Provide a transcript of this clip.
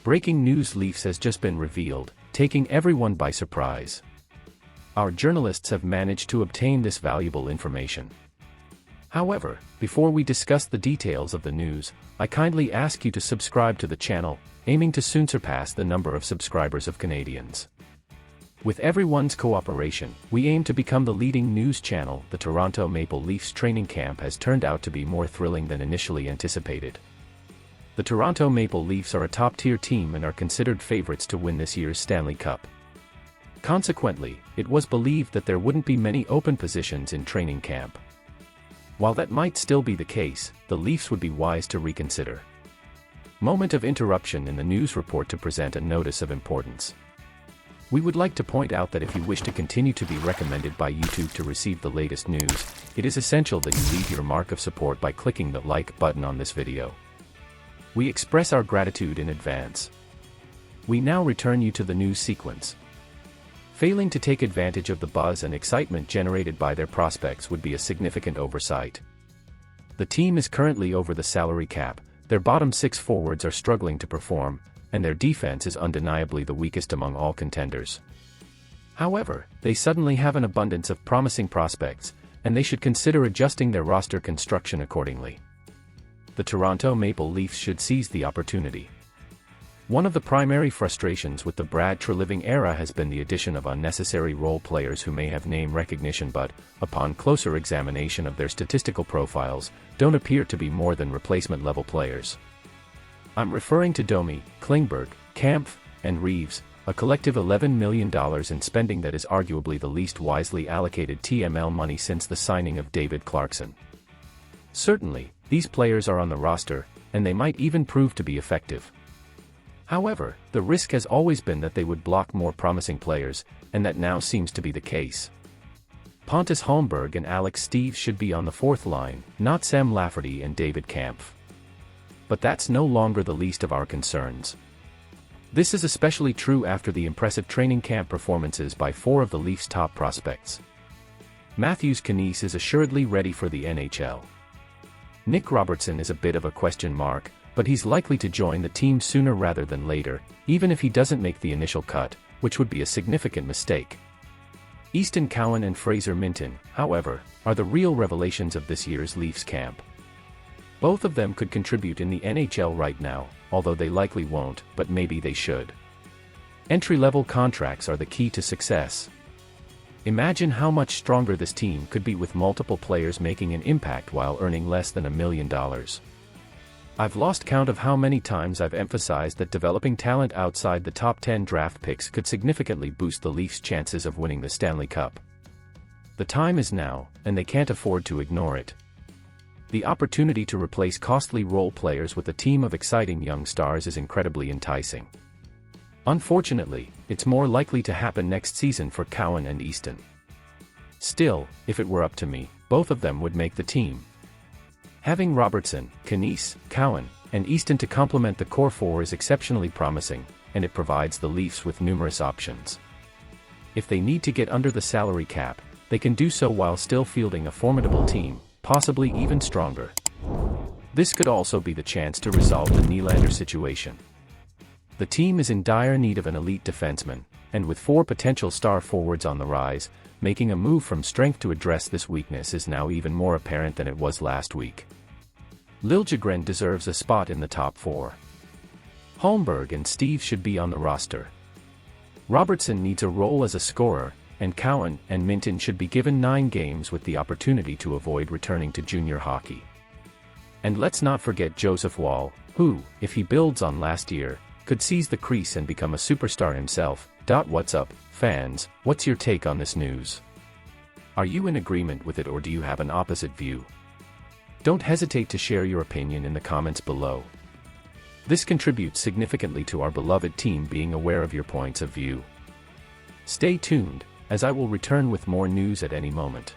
Breaking news: Leafs has just been revealed, taking everyone by surprise. Our journalists have managed to obtain this valuable information. However, before we discuss the details of the news, I kindly ask you to subscribe to the channel, aiming to soon surpass the number of subscribers of Canadians. With everyone's cooperation, we aim to become the leading news channel. The Toronto Maple Leafs training camp has turned out to be more thrilling than initially anticipated. The Toronto Maple Leafs are a top-tier team and are considered favorites to win this year's Stanley Cup. Consequently, it was believed that there wouldn't be many open positions in training camp. While that might still be the case, the Leafs would be wise to reconsider. Moment of interruption in the news report to present a notice of importance. We would like to point out that if you wish to continue to be recommended by YouTube to receive the latest news, it is essential that you leave your mark of support by clicking the like button on this video. We express our gratitude in advance. We now return you to the news sequence. Failing to take advantage of the buzz and excitement generated by their prospects would be a significant oversight. The team is currently over the salary cap, their bottom six forwards are struggling to perform, and their defense is undeniably the weakest among all contenders. However, they suddenly have an abundance of promising prospects, and they should consider adjusting their roster construction accordingly. The Toronto Maple Leafs should seize the opportunity. One of the primary frustrations with the Brad Treliving era has been the addition of unnecessary role players who may have name recognition but, upon closer examination of their statistical profiles, don't appear to be more than replacement-level players. I'm referring to Domi, Klingberg, Kampf, and Reeves, a collective $11 million in spending that is arguably the least wisely allocated TML money since the signing of David Clarkson. Certainly, these players are on the roster, and they might even prove to be effective. However, the risk has always been that they would block more promising players, and that now seems to be the case. Pontus Holmberg and Alex Steeves should be on the fourth line, not Sam Lafferty and David Kampf. But that's no longer the least of our concerns. This is especially true after the impressive training camp performances by four of the Leafs' top prospects. Matthews Knies is assuredly ready for the NHL. Nick Robertson is a bit of a question mark, but he's likely to join the team sooner rather than later, even if he doesn't make the initial cut, which would be a significant mistake. Easton Cowan and Fraser Minten, however, are the real revelations of this year's Leafs camp. Both of them could contribute in the NHL right now, although they likely won't, but maybe they should. Entry-level contracts are the key to success. Imagine how much stronger this team could be with multiple players making an impact while earning less than $1 million. I've lost count of how many times I've emphasized that developing talent outside the top 10 draft picks could significantly boost the Leafs' chances of winning the Stanley Cup. The time is now, and they can't afford to ignore it. The opportunity to replace costly role players with a team of exciting young stars is incredibly enticing. Unfortunately, it's more likely to happen next season for Cowan and Easton. Still, if it were up to me, both of them would make the team. Having Robertson, Knies, Cowan, and Easton to complement the core four is exceptionally promising, and it provides the Leafs with numerous options. If they need to get under the salary cap, they can do so while still fielding a formidable team, possibly even stronger. This could also be the chance to resolve the Nylander situation. The team is in dire need of an elite defenseman, and with four potential star forwards on the rise, making a move from strength to address this weakness is now even more apparent than it was last week. Liljegren deserves a spot in the top four. Holmberg and Steeves should be on the roster. Robertson needs a role as a scorer, and Cowan and Minten should be given 9 games with the opportunity to avoid returning to junior hockey. And let's not forget Joseph Woll, who, if he builds on last year, could seize the crease and become a superstar himself. What's up, fans? What's your take on this news? Are you in agreement with it or do you have an opposite view? Don't hesitate to share your opinion in the comments below. This contributes significantly to our beloved team being aware of your points of view. Stay tuned, as I will return with more news at any moment.